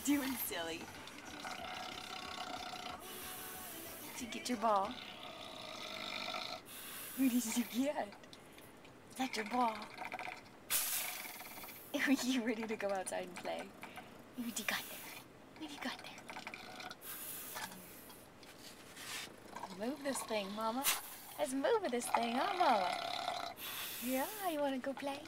doing, silly? Did you get your ball? What did you get? Is that your ball? Are you ready to go outside and play? What you got there? What you got there? Move this thing, Mama. Let's move this thing, huh, Mama? Yeah, you want to go play?